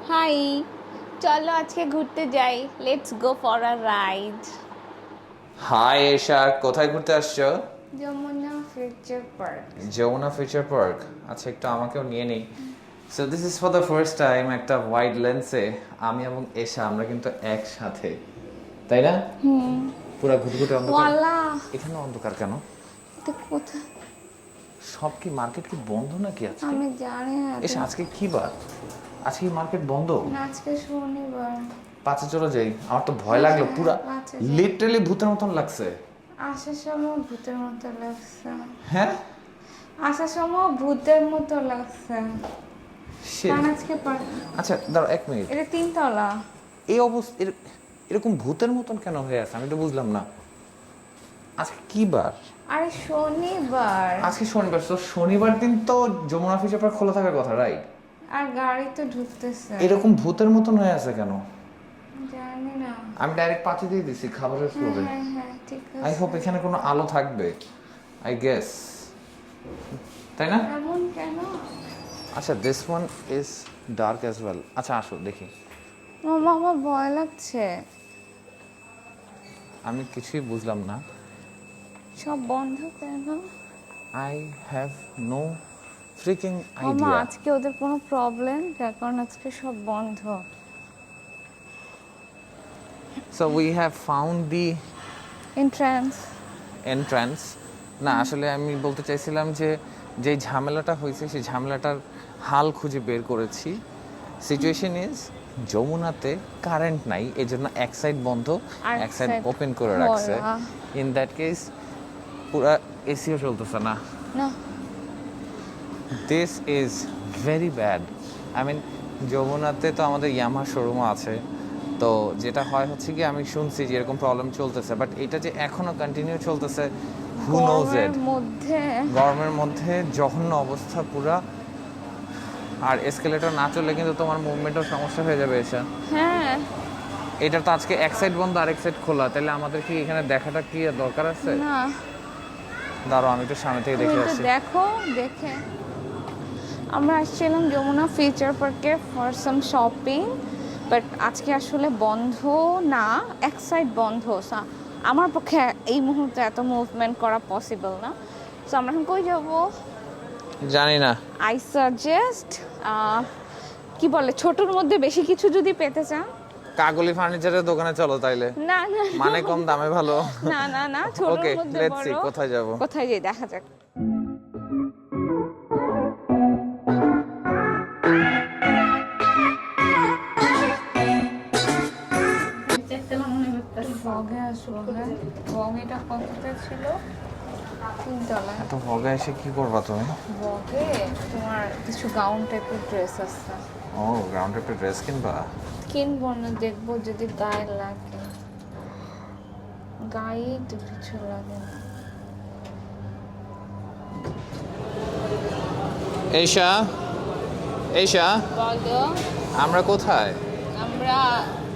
High, চলো আজকে ঘুরতে যাই। Let's go for a ride. Hi Esha, কোথায় ঘুরতে আসছো? Jamuna future park. Jamuna future park. আচ্ছা, একটু আমাকেও নিয়ে নেই। So this is for the first time একটা ওয়াইড লেন্সে আমি এবং এশা আমরা কিন্তু একসাথে, তাই না? পুরা ঘুটঘুটে অন্ধকার। ওয়ালা, এখানে অন্ধকার কেন? এটা কোথায়? সব কি মার্কেট কি বন্ধ নাকি আজকে? আমি জানি না। এশা, আজকে কি বার? আজকে মার্কেট বন্ধ? না, আজকে শনিবার। পাঁচে চলে যাই। আমার তো ভয় লাগলো, পুরা পাঁচে যাই। লিটারালি ভূতের মতন লাগছে। আসার সময় ভূতের মতো লাগছে। হ্যাঁ, আসার সময় ভূতের মতো লাগছে। Shit. কারণ আজকে আচ্ছা দাঁড়াও এক মিনিট। এটা 3 তলা। এই অবস্থা এরকম ভূতের মতন কেন হয়ে আছে আমি তো বুঝলাম না। আজকে কি বার? আরে শনিবার। আজকে শনিবার, তো শনিবার দিন তো যমুনা ফিউচার পার্ক খোলা থাকার কথা, রাইট? আর গাড়ি তো ঢুকতেছে। এরকম ভূতের মতন হয়ে আছে কেন? জানি না। আমি ডাইরেক্ট পাঁচে দিয়ে দিছি খাবারের ফ্লোরে। হ্যাঁ, ঠিক আই আছে। হোপ এখানে কোনো আলো থাকবে, আই গেস, তাই না? এমন কেন? আচ্ছা, this one is dark as well. আচ্ছা আসো দেখি। মামা, আমার ভয় লাগছে। আমি কিছুই বুঝলাম না। সব বন্ধ কেন? আই হ্যাভ নো ফ্রিকিং মামা, আইডিয়া। আজকে ওদের কোনো প্রবলেম, যার কারণে আজকে সব বন্ধ। So we have found the entrance. Entrance. না, আসলে আমি বলতে চাইছিলাম যে যে ঝামেলাটা হয়েছে সেই ঝামেলাটার হাল খুঁজে বের করেছি। সিচুয়েশন ইজ যমুনাতে কারেন্ট নাই, এই জন্য এক সাইড বন্ধ, আর এক সাইড side ওপেন করে রাখছে। খোলা। ইন দ্যাট কেস পুরা এসিও চলতেছে না। না, this is very bad. I mean, যমুনাতে তো আমাদের ইয়ামা শোরুমও আছে, তো যেটা হয় হচ্ছে কি আমি শুনছি যে এরকম প্রবলেম চলতেছে, বাট এটা যে এখনো কন্টিনিউ চলতেছে, হু নোজ গরমের ইট। মধ্যে। গরমের মধ্যে জঘন্য অবস্থা পুরা। আর এসকেলেটর না চললে কিন্তু তোমার মুভমেন্টেও সমস্যা হয়ে যাবে এসা। হ্যাঁ। এটা তো আজকে এক সাইড বন্ধ আর এক সাইড খোলা, তাহলে আমাদের কি এখানে দেখাটা কি আর দরকার আছে? না, দাঁড়াও আমি একটু সামনে থেকে তুমি দেখে একটু আসি। দেখো। দেখে আমরা আসছিলাম যমুনা ফিউচার পার্কে ফর সাম শপিং, বাট আজকে আসলে বন্ধ না, এক সাইড বন্ধ। So, আমার পক্ষে এই মুহূর্তে এত মুভমেন্ট করা পসিবল না। সো আমরা এখন কই যাবো? জানি না। আই সাজেস্ট, কি বলে, ছোটর মধ্যে বেশি কিছু যদি পেতে চান, কাগলি ফার্নিচারের দোকানে চলো তাইলে, না না মানে কম দামে ভালো। না না না, ছোটর ওকে, মধ্যে লেটস সি বড়। কোথায় যাব। কোথায় যাই দেখা যাক। ভগে আসবো। হ্যাঁ, ভগেটা কতটা ছিল? 3 তলা। এত ভগে এসে কি করবা তুমি? ভগে তোমার কিছু গাউন টাইপের ড্রেস আছে। ও, গ্রাউন্ডে একটা ড্রেস কিনবা? কিনবো না, দেখবো যদি গায়ে লাগে। গায়ে তো কিছু লাগে না। এইশা, এইশা, বলো। আমরা কোথায়? আমরা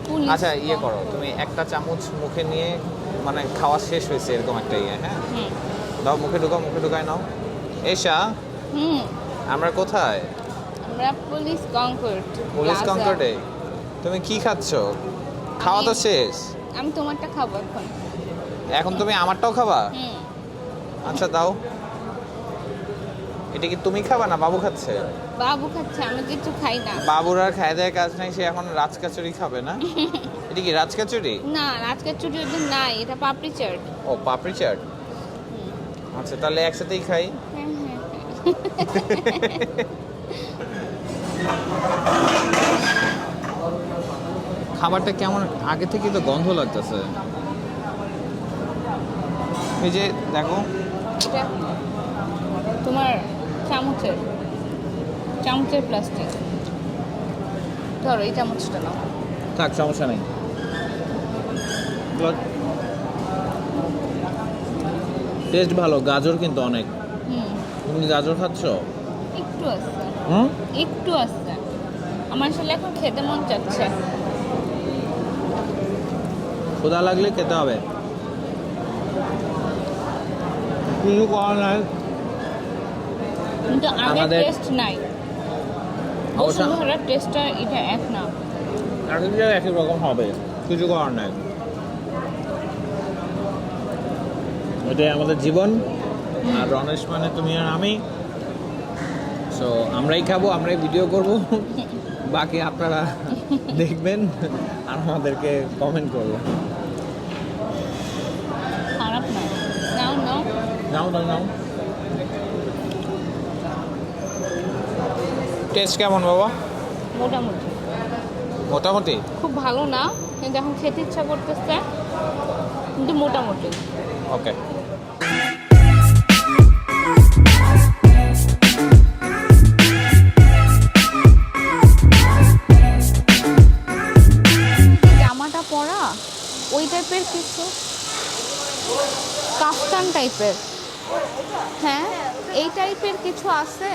পুলিশ। আচ্ছা ইয়ে করো, তুমি একটা চামচ মুখে নিয়ে, মানে খাওয়া শেষ হয়েছে এরকম একটা ইয়ে, হ্যাঁ হুম দাও, মুখে ঢুকাও, মুখে ঢুকায় নাও। এইশা, হুম আমরা কোথায়? আমরা পুলিশ কনকর্ড। পুলিশ কনকর্ডে। তুমি কি খাচ্ছ? খাওয়া তো শেষ। আমি তোমারটা খাবো এখন। এখন তুমি আমারটাও খাবা? হুম। আচ্ছা দাও। এটা কি তুমি খাবা না বাবু খাচ্ছে? বাবু খাচ্ছে, আমি কিছু খাই না। বাবুর আর খায় দেয় কাজ নাই, সে এখন রাজকাচুরি খাবে না? এটা কি রাজকাচুরি? না, আজকের ছুটি ওদের নাই, এটা পাপড়ি চাট। ও, পাপড়ি চাট। আচ্ছা তাহলে একসাথেই খাই। হ্যাঁ হ্যাঁ খাবারটা কেমন আগে থেকে তো গন্ধ লাগতেছে। এই যে দেখো, এটা তোমার চামচের চামচের প্লাস্টিক। ধরো এই চামচটা নাও। থাক সমস্যা নেই। টেস্ট ভালো, গাজর কিন্তু অনেক। হুম, তুমি কি গাজর খাচ্ছ? একটু আছে। হুম, একটু আছে। আমার আসলে এখন খেতে মন চাচ্ছে। ক্ষুধা লাগলে খেতে হবে, কিছু করার নাই। কিন্তু আগের আমাদের- টেস্ট নাই। বসুন্ধরার টেস্টটা এটা এক না। আর কিছু জায়গায় একই রকম হবে, কিছু করার নাই। এটাই আমাদের জীবন। আর রনেশ মানে তুমি আর আমি। সো আমরাই খাবো, আমরাই ভিডিও করব, বাকি আপনারা দেখবেন আর আমাদেরকে কমেন্ট করবেন। খারাপ না। নাও নাও নাও নাও নাও। টেস্ট কেমন বাবা? মোটামুটি। মোটামুটি। খুব ভালো না, কিন্তু এখন খেতে ইচ্ছা করতেছে, কিন্তু মোটামুটি। ওকে। জামাটা পরা ওই টাইপের কিছু, কাফতান টাইপের। হ্যাঁ, এই টাইপের কিছু আছে।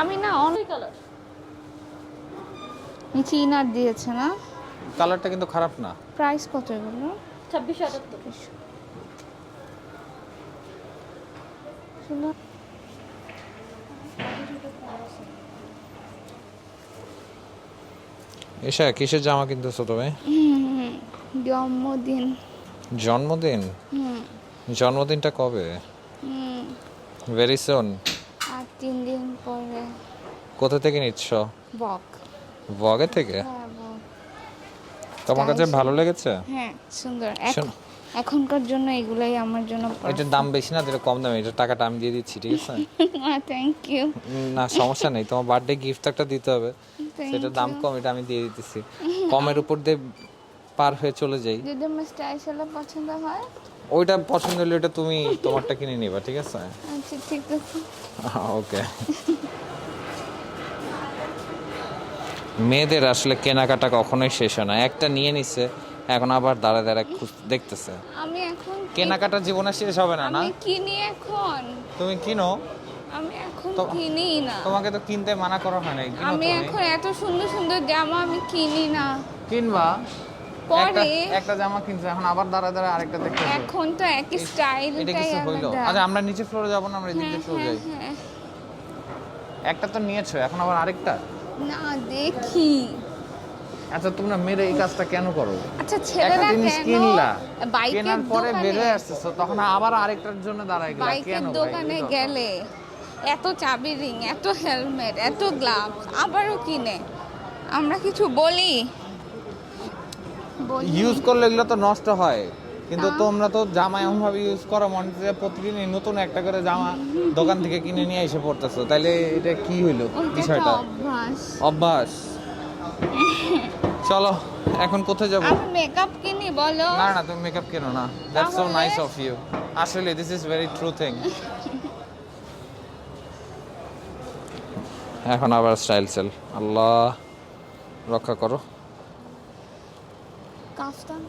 আমি না অনেক কালার নিচে ইনার দিয়েছে না। কালারটা কিন্তু খারাপ না। প্রাইস কত এগুলো? 2678। এসা কিসের জামা কিনতেছো তুমি? জন্মদিন। জন্মদিন? জন্মদিনটা কবে? Very soon. আর 3 দিন পরে। কোথা থেকে নিচ্ছ? বক। বগে থেকে? হ্যাঁ, বক। তোমার কাছে ভালো লেগেছে? হ্যাঁ, সুন্দর। শোনো। এখনকার জন্য এগুলাই আমার জন্য এটার দাম বেশি না, যেটা কম দামে, এটার টাকাটা আমি দিয়ে দিচ্ছি, ঠিক আছে? Thank you. না সমস্যা নেই, তোমার বার্থডে গিফট একটা দিতে হবে, সেটার দাম কম, এটা আমি দিয়ে দিতেছি। কমের উপর দিয়ে পার হয়ে চলে যাই। যদি আমার স্টাইল পছন্দ হয়, ওইটা পছন্দ হলে ওটা তুমি তোমারটা কিনে নিবা, ঠিক আছে? আচ্ছা ঠিক আছে। ওকে। মেয়েদের আসলে কেনাকাটা কখনোই শেষ হয় না। একটা নিয়ে নিছে, এখন আবার দাঁড়া দাঁড়া দেখতেছে। আমি এখন কেনাকাটা জীবনে শেষ হবে না, না? আমি কিনি এখন। তুমি কিনো? আমি এখন কিনি না। তোমাকে তো কিনতে মানা করা হয় না, কিনো আমি তুমি। এখন এত সুন্দর সুন্দর জামা আমি কিনি না। কিনবা? পরে একটা জামা কিনছো, এখন আবার দাঁড়া দাঁড়া আরেকটা দেখতেছো। এখন তো একই এটা স্টাইলটাই কিছু হইলো? আলাদা। আচ্ছা আমরা নিচে ফ্লোরে যাব না, আমরা এদিক দিয়ে চলে যাই। হ্যাঁ। একটা তো নিয়েছো, এখন আবার আরেকটা? না দেখি। আচ্ছা তোমরা মেরে এই কাজটা কেন করো? আচ্ছা একটা ছেলেরা জিনিস কেন কিনলা, বাইকের কেনার পরে দোকানে বের হয়ে আসতেছো, তখন আবার আরেকটার জন্য দাঁড়ায় গেলা বাইকের কেন? দোকানে গেলে এত চাবি রিং, এত হেলমেট, এত গ্লাভস আবারও কিনে, আমরা কিছু বলি? ইউজ করলে এগুলো তো নষ্ট হয়, কিন্তু তোমরা তো জামা এমন ভাবে ইউজ করো মনে হচ্ছে প্রতিদিনই নতুন একটা করে জামা দোকান থেকে কিনে নিয়ে এসে পড়তেছো, তাইলে এটা কি হইলো বিষয়টা? অভ্যাস। অভ্যাস। চলো এখন কোথায় যাব? আমি মেকআপ কিনি বলো? না না তুমি মেকআপ কেনো না, that's so nice of you. আসলে this is very true thing. এখন আবার স্টাইল সেল, আল্লাহ রক্ষা করো। কাফতান।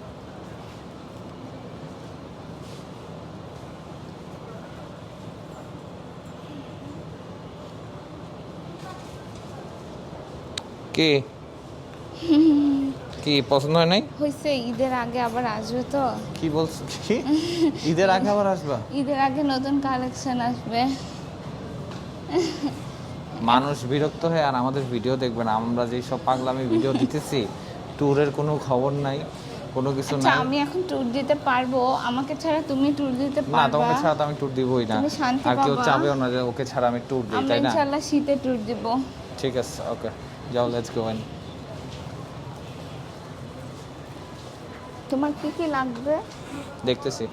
কি কি পছন্দ হয় নাই? হইছে, ঈদের আগে আবার আসবে তো। কি বলছো? কি ঈদের আগে আবার আসবা? ঈদের আগে নতুন কালেকশন আসবে। মানুষ বিরক্ত হয়ে আর আমাদের ভিডিও দেখবে না, আমরা যেই সব পাগলামি ভিডিও দিতেছি, ট্যুরের কোনো খবর নাই, কোনো কিছু আচ্ছা নাই। আমি এখন ট্যুর দিতে পারবো? আমাকে ছাড়া তুমি ট্যুর দিতে না পারবা? তোমাকে ছাড়া তো আমি ট্যুর দিবই না, তুমি শান্তি আর কেউ পাবা? চাবেও না যে ওকে ছাড়া আমি ট্যুর দিই, আমরা তাই না? ইনশাআল্লাহ শীতে ট্যুর দিব। ঠিক আছে, ওকে যাও, লেটস গো। তোমার কি কি লাগবে? দেখতেছি।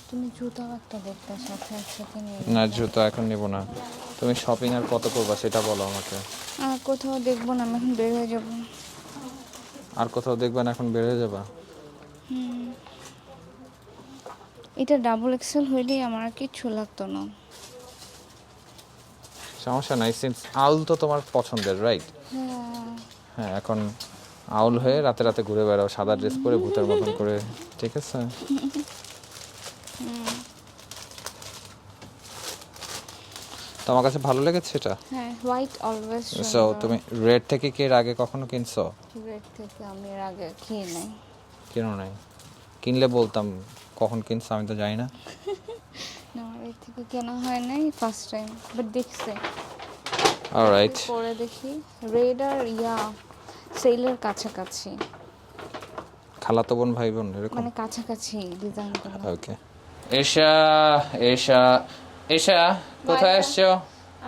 তুমি জুতো একটা দেখতে সাথে একসাথে নিয়ে না জুতো এখন নেব না, তুমি শপিং আর কত করবা সেটা বলো আমাকে। আর কোথাও দেখবো না, আমি এখন বের হয়ে যাব। আর কোথাও দেখবা না, এখন বের হয়ে যাবা? এটা ডাবল এক্সেল হইলেই আমার আর কিচ্ছু লাগতো না। সমস্যা নাই, সিন্স আউল তো তোমার পছন্দের, রাইট? হ্যাঁ। হ্যাঁ এখন আউল হয়ে রাতে রাতে ঘুরে বেড়াও সাদা ড্রেস পরে ভূতের মতন করে, ঠিক আছে? তোমার কাছে ভালো লেগেছে এটা? হ্যাঁ, হোয়াইট অলওয়েজ সো তুমি রেড থেকে কি এর আগে কখনো কিনছো? রেড থেকে আমি এর আগে কিনে নাই। কেন নাই? কিনলে বলতাম, কখন কিনছো আমি তো জানি না। না এর থেকে কেনা হয় নাই ফার্স্ট টাইম, বাট দেখছে। অলরাইট, পরে দেখি রেড আর সেলের কাছাকাছি, খালাতো বোন ভাই বোন এরকম, মানে কাছাকাছি ডিজাইন করা। ওকে। এশা এশা এশা, কোথায় আসছো?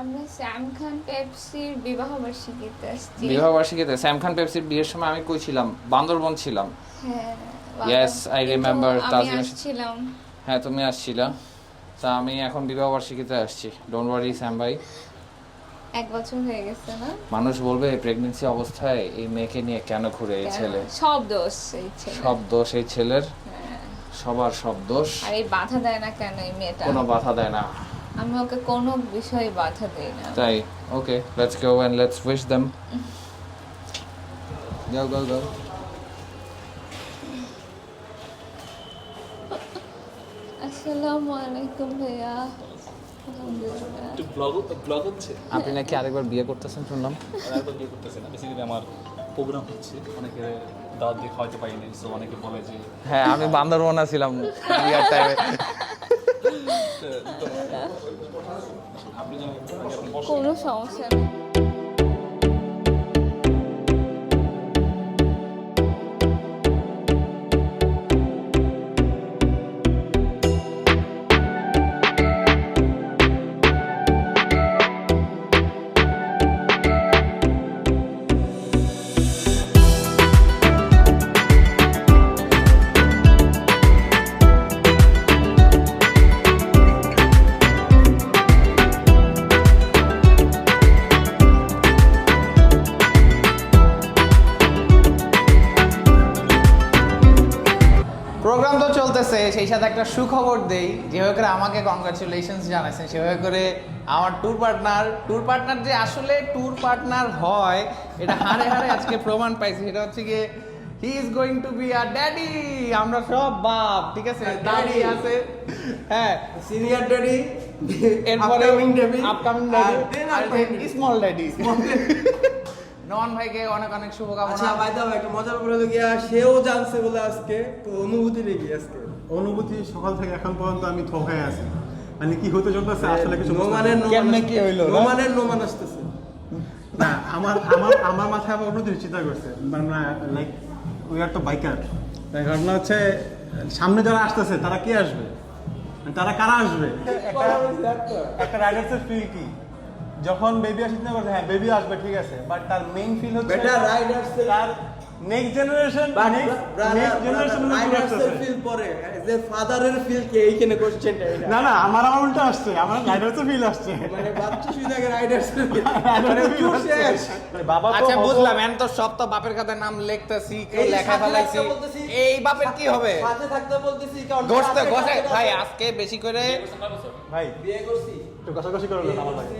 আমরা স্যাম খান পেপসির বিবাহ বার্ষিকীতে আসছি। বিবাহ বার্ষিকীতে স্যাম খান পেপসির বিয়ের সময় আমি কই ছিলাম? বান্দরবন ছিলাম। হ্যাঁ, ইয়েস, আই রিমেম্বার। আমি আসছিলাম। হ্যাঁ, তুমি আসছিলা। তা আমি এখন বিবাহ বার্ষিকীতে আসছি। ডোন্ট ওয়ারি স্যাম ভাই, 1 বছর হয়ে গেছে না? মানুষ বলবে প্রেগন্যান্সি অবস্থায় এই মেয়েকে নিয়ে কেন ঘুরে এই ছেলে। সব দোষ এই ছেলে, সব দোষ এই ছেলের, সবার সব দোষ। আর এই বাধা দেয় না কেন এই মেয়েটা? কোনো বাধা দেয় না। আমি ওকে কোনো বিষয়ে বাধা দেই না। তাই okay, let's go and let's wish them. যাও যাও যাও। আসসালামু আলাইকুম ভাইয়া। আলহামদুলিল্লাহ। একটু ব্লগ হচ্ছে। আপনি নাকি আরেকবার বিয়ে করতেছেন শুনলাম? আরেকবার বিয়ে করতেছে না, বেসিক্যালি আমার প্রোগ্রাম হচ্ছে, অনেকে দাওয়াত দিয়ে খাওয়াতে পারিনি, সো অনেকে বলে যে হ্যাঁ, আমি বান্দরবন ছিলাম বিয়ার টাইমে। আপনি যেন আপনি বসেন। কোনো সমস্যা নেই। প্রোগ্রাম তো চলতেছে, সেই সাথে একটা সুখবর দেই। যেভাবে করে আমাকে কংগ্রাচুলেশনস জানাইছেন, সেভাবে করে আমার ট্যুর পার্টনার যে আসলে ট্যুর পার্টনার হয় এটা হারে হারে আজকে প্রমাণ পাইছি। সেটা হচ্ছে গিয়ে he is going to be a daddy. আমরা সব বাপ, ঠিক আছে, দাদি আছে, হ্যাঁ, সিনিয়র ড্যাডি, এরপরে আপকামিং ড্যাডি আর ড্যাডি, স্মল ড্যাডি। নন ভাইকে অনেক অনেক শুভকামনা। আচ্ছা ভাই দাও একটা মজার ব্যাপার হলো গিয়া সেও জানছে বলে আজকে তো অনুভূতি রেখে আজকে অনুভূতি সকাল থেকে এখন পর্যন্ত আমি থোকায় আছি, মানে কি হতে চলতেছে আসলে কিছু বুঝতে নোমানের পারছি না। কেমনে কি হইলো, না? নোমানের নোমান আসতেছে। না, আমার আমার আমার মাথায় আবার অন্যদিকে চিন্তা করছে, মানে লাইক উই আর তো বাইকার। ঘটনা হচ্ছে সামনে যারা আসতেছে তারা কি আসবে, মানে তারা কারা আসবে, একটা রাইডার্সের ফিল কি যখন বেবি আসে চিন্তা করছে হ্যাঁ বেবি আসবে ঠিক আছে, বাট তার মেইন ফিল হচ্ছে বেটা রাইডার্স তার নেক্সট জেনারেশন রাইডার্স এর ফিল পরে যে ফাদারের ফিল কে এইখানে কোশ্চেনটা এটা না না আমার উল্টো আসছে, আমার রাইডার্সের ফিল আসছে, মানে বাচ্চা শুয়ে আগে রাইডার্স এর ফিল শেষ। বাবা তো আচ্ছা হবো। বুঝলাম, এখন তো সব তো বাপের খাতায় নাম লিখতেছি, কেউ লেখা ফেলাইছি, এই বাপের কি হবে? সাথে থাকতে বলতেছি কারণ গোস্তে গোসে ভাই আজকে বেশি করে ভাই বিয়ে করছি একটু কষাকষি করে নেন আমার লাগে,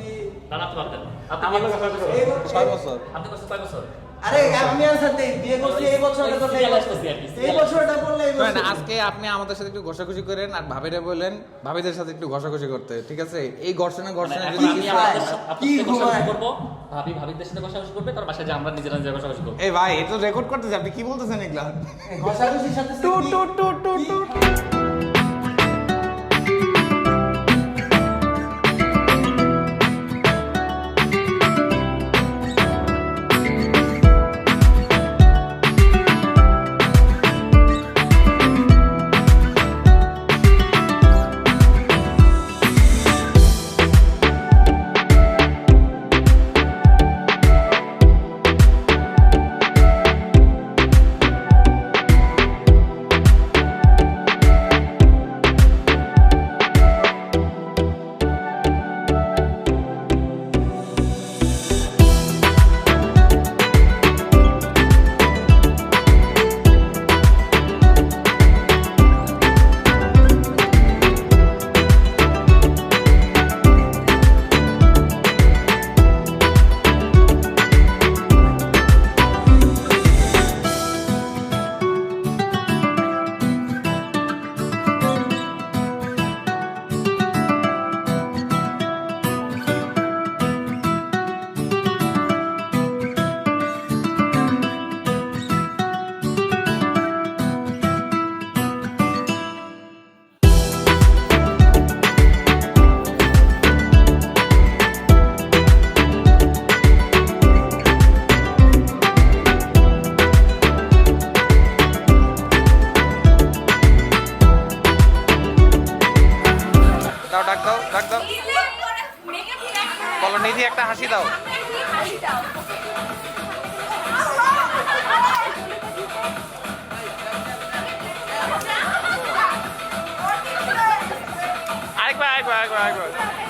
না আপনি ভাবতেন আমার লাগে কষাকষি করে এই নেন। বছর 6 বছর। আপনি করছেন 6 বছর। আরে আমি আনসার দেই বিয়ে করছি এই বছরটা তো সিরিয়াল আসতেছে আর কি, এই বছরটা বললে এই শোনেন, বছর আজকে আপনি আমাদের সাথে একটু ঘষাঘষি করেন আর ভাবিরে বলেন ভাবিদের সাথে একটু ঘষাঘষি করতে, ঠিক আছে? এই ঘর্ষণে মানে এখন যদি আমি কিছু আপনাদের হয়- সাথে কি ঘুমায়? করব, ভাবিদের সাথে কষাকষি করবে, তার বাসায় যে আমরা নিজেরা নিজেরা কষাকষি করব। এই ভাই এটা রেকর্ড করতেছে, আপনি কি বলতেছেন এগুলা? ঘষাঘষির সাথে টু টু টু টু টু একটা হাসি দাও। আরেকবার আরেকবার আরেকবার আরেকবার